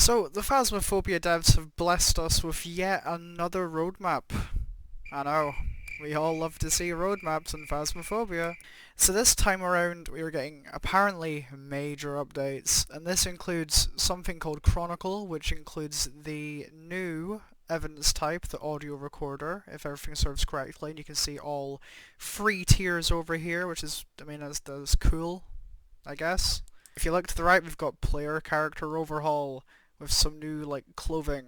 So, the Phasmophobia devs have blessed us with yet another roadmap. I know, we all love to see roadmaps in Phasmophobia. So this time around we are getting apparently major updates, and this includes something called Chronicle, which includes the new evidence type, the audio recorder, if everything serves correctly, and you can see all three tiers over here, which is, that's cool, I guess. If you look to the right, we've got player character overhaul with some new, clothing,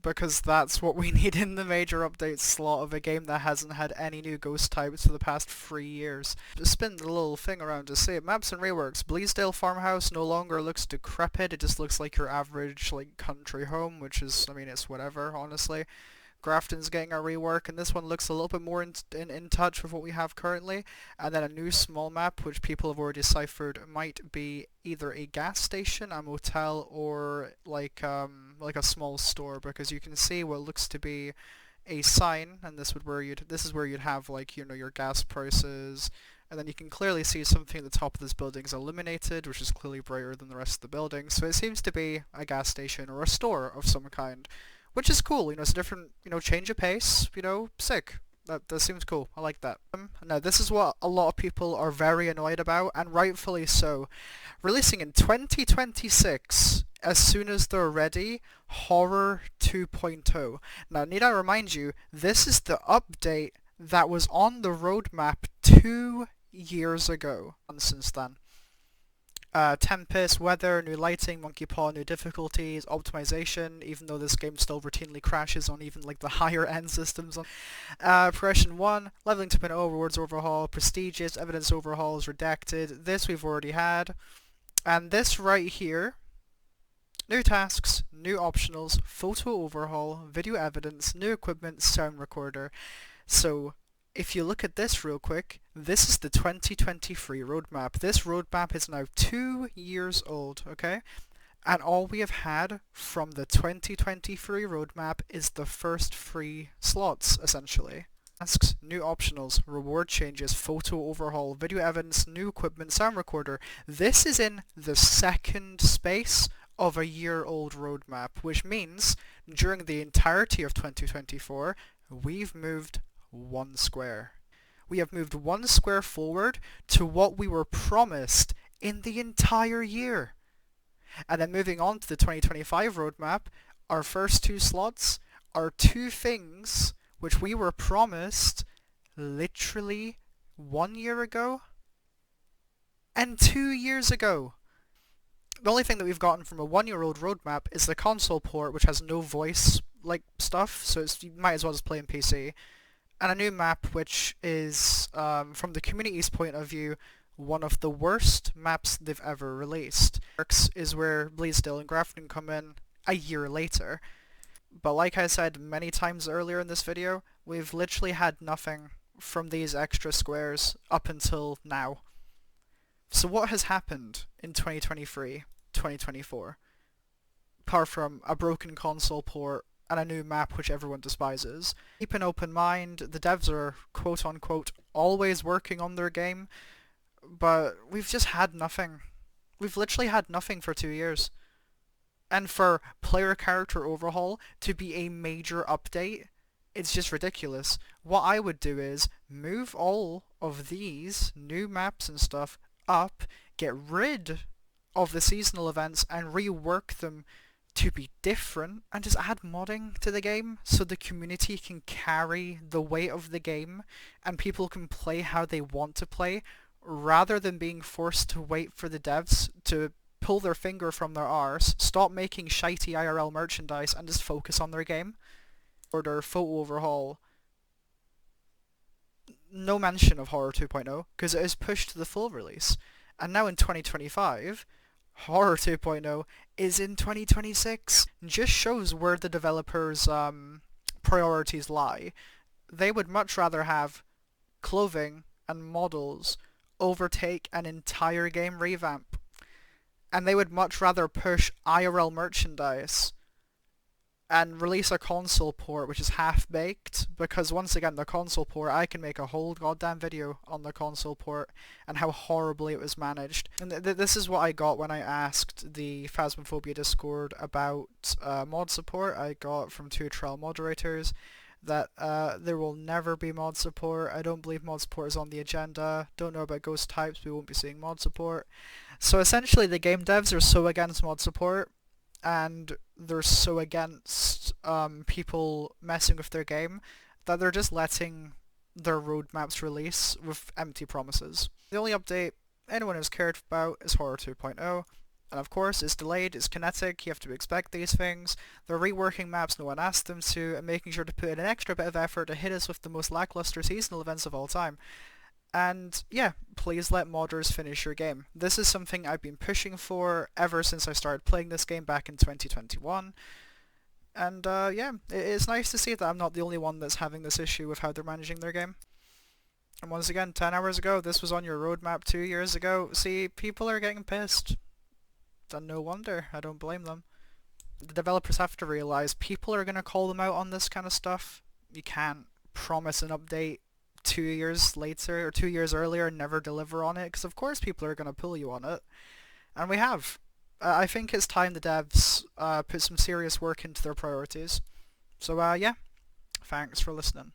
because that's what we need in the major update slot of a game that hasn't had any new ghost types for the past 3 years. Just spin the little thing around to say maps and reworks. Bleasdale Farmhouse no longer looks decrepit, it just looks like your average, country home, which is, it's whatever, honestly. Grafton's getting a rework, and this one looks a little bit more in touch with what we have currently. And then a new small map, which people have already deciphered might be either a gas station, a motel, or like a small store, because you can see what looks to be a sign, and this is where you'd have your gas prices. And then you can clearly see something at the top of this building is illuminated, which is clearly brighter than the rest of the building. So it seems to be a gas station or a store of some kind, which is cool. It's a different, change of pace. Sick. That seems cool. I like that. Now, this is what a lot of people are very annoyed about, and rightfully so. Releasing in 2026, as soon as they're ready, Horror 2.0. Now, need I remind you, this is the update that was on the roadmap 2 years ago, and since then. Tempest, weather, new lighting, monkey paw, new difficulties, optimization, even though this game still routinely crashes on even the higher end systems. Progression 1, leveling 2.0, rewards overhaul, prestigious, evidence overhauls, redacted. This we've already had. And this right here, new tasks, new optionals, photo overhaul, video evidence, new equipment, sound recorder. So if you look at this real quick, this is the 2023 roadmap. This roadmap is now 2 years old, okay? And all we have had from the 2023 roadmap is the first 3 slots, essentially. Tasks, new optionals, reward changes, photo overhaul, video evidence, new equipment, sound recorder. This is in the second space of a year-old roadmap, which means during the entirety of 2024, we've moved 1 square. We have moved 1 square forward to what we were promised in the entire year. And then moving on to the 2025 roadmap, our first 2 slots are 2 things which we were promised literally 1 year ago and 2 years ago. The only thing that we've gotten from a 1-year-old roadmap is the console port, which has no voice stuff, so you might as well just play in PC. And a new map, which is, from the community's point of view, one of the worst maps they've ever released. Is where Bleasdale and Grafton come in a year later. But like I said many times earlier in this video, we've literally had nothing from these extra squares up until now. So what has happened in 2023, 2024? Apart from a broken console port and a new map which everyone despises. Keep an open mind, the devs are quote-unquote always working on their game, but we've just had nothing. We've literally had nothing for 2 years. And for player character overhaul to be a major update, it's just ridiculous. What I would do is move all of these new maps and stuff up, get rid of the seasonal events and rework them to be different, and just add modding to the game so the community can carry the weight of the game and people can play how they want to play rather than being forced to wait for the devs to pull their finger from their arse, stop making shitey IRL merchandise and just focus on their game. Order, photo overhaul. No mention of Horror 2.0 because it is pushed to the full release. And now in 2025, Horror 2.0 is in 2026. Just shows where the developers' priorities lie. They would much rather have clothing and models overtake an entire game revamp. And they would much rather push IRL merchandise and release a console port which is half-baked, because once again the console port, I can make a whole goddamn video on the console port and how horribly it was managed. And this is what I got when I asked the Phasmophobia Discord about mod support. I got from two trial moderators that there will never be mod support. I don't believe mod support is on the agenda. Don't know about ghost types, we won't be seeing mod support. So essentially the game devs are so against mod support, and they're so against people messing with their game, that they're just letting their roadmaps release with empty promises. The only update anyone has cared about is Horror 2.0, and of course it's delayed, it's kinetic, you have to expect these things. They're reworking maps no one asked them to, and making sure to put in an extra bit of effort to hit us with the most lackluster seasonal events of all time. And yeah, please let modders finish your game. This is something I've been pushing for ever since I started playing this game back in 2021. And yeah, it's nice to see that I'm not the only one that's having this issue with how they're managing their game. And once again, 10 hours ago, this was on your roadmap 2 years ago. See, people are getting pissed. And no wonder, I don't blame them. The developers have to realize people are going to call them out on this kind of stuff. You can't promise an update 2 years later or 2 years earlier and never deliver on it, because of course people are going to pull you on it. And we have. I think it's time the devs put some serious work into their priorities. So yeah, thanks for listening.